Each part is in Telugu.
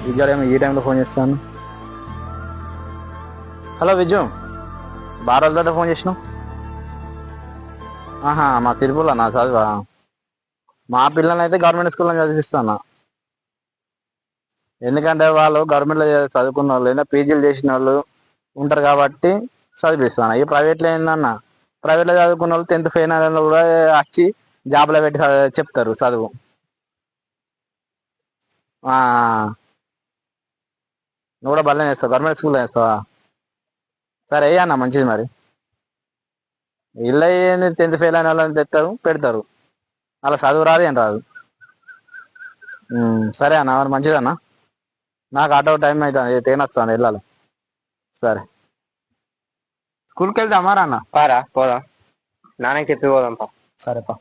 విజయ్ ఈ టైంలో ఫోన్ చేస్తాను. హలో విజు, బాగా రోజుల తర్వాత ఫోన్ చేసినావు. ఆహా, మా తిరుపతిలో నా చదువా? మా పిల్లల్ని అయితే గవర్నమెంట్ స్కూల్లో చదివిస్తాను. ఎందుకంటే వాళ్ళు గవర్నమెంట్లో చదువుకున్న వాళ్ళు లేదా పీజీలు చేసిన వాళ్ళు ఉంటారు కాబట్టి చదివిస్తాను. ఈ ప్రైవేట్లో ఏందన్న, ప్రైవేట్లో చదువుకున్న వాళ్ళు 10th ఫెయిల్ అయిన వాళ్ళు కూడా వచ్చి జాబ్లో పెట్టి చెప్తారు చదువు. నువ్వు కూడా బల్లే చేస్తావు, గవర్నమెంట్ స్కూల్లో చేస్తావా? సరే అన్న, మంచిది. మరి ఇల్లు అయ్యింది 10th ఫెయిల్ అయిన వాళ్ళని తెస్తారు పెడతారు, అలా చదువు రాదు ఏం రాదు. సరే అన్న, మరి మంచిదన్న. నాకు ఆటో టైం అవుతుంది, ట్రైన్ వస్తాను, వెళ్ళాలి. సరే, స్కూల్కి వెళ్దామా రా అన్న? పారా పోదాం, నాన్నకి చెప్పి పోదాం పా. సరేపా.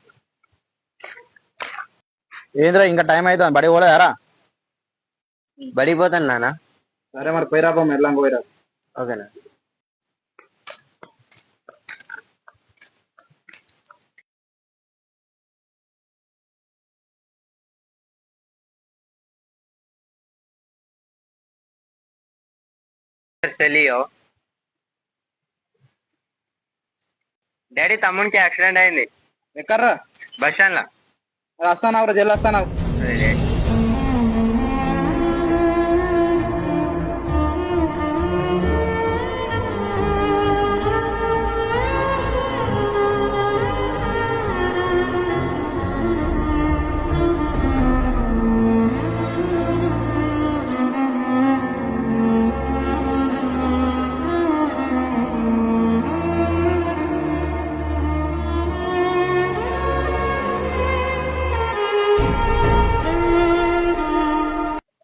ఏంద్రా ఇంకా టైం అవుతుంది, బడి పోలేదారా? బడికి పోతాను నాన్న. సరే మరి పోయిరాపా, మెల్లం పోయిరా. ఓకేనా. తెలియో డాడీ, తమ్మునికి యాక్సిడెంట్ అయింది. ఎక్కడ్రా? బస్ స్టాండ్ లా. వస్తాను, జల్లు వస్తాను.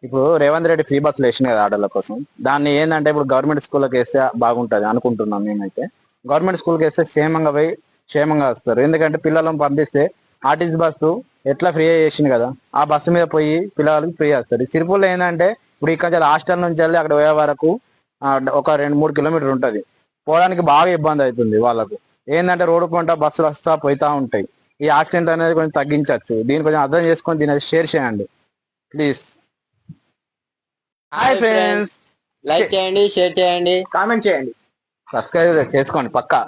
ఇప్పుడు రేవంత్ రెడ్డి ఫ్రీ బస్సులు వేసిన కదా ఆటోల కోసం, దాన్ని ఏంటంటే ఇప్పుడు గవర్నమెంట్ స్కూల్కి వేస్తే బాగుంటుంది అనుకుంటున్నాం మేమైతే. గవర్నమెంట్ స్కూల్కి వేస్తే క్షేమంగా పోయి క్షేమంగా వస్తారు. ఎందుకంటే పిల్లలను పంపిస్తే ఆర్టీసీ బస్సు ఎట్లా ఫ్రీ చేసింది కదా, ఆ బస్సు మీద పోయి పిల్లలకి ఫ్రీ వస్తారు. సిరిపూర్లో ఏంటంటే ఇప్పుడు ఇక్కడ హాస్టల్ నుంచి వెళ్ళి అక్కడ పోయే వరకు ఒక 2-3 కిలోమీటర్లు ఉంటుంది. పోవడానికి బాగా ఇబ్బంది అవుతుంది వాళ్ళకు. ఏంటంటే రోడ్డు పంట బస్సులు వస్తా పోతా ఉంటాయి. ఈ యాక్సిడెంట్ అనేది కొంచెం తగ్గించవచ్చు. దీన్ని కొంచెం అర్థం చేసుకొని దీన్ని షేర్ చేయండి ప్లీజ్. హాయ్ ఫ్రెండ్స్, లైక్ చేయండి, షేర్ చేయండి, కామెంట్ చేయండి, సబ్స్క్రైబ్ చేసుకోండి పక్కా.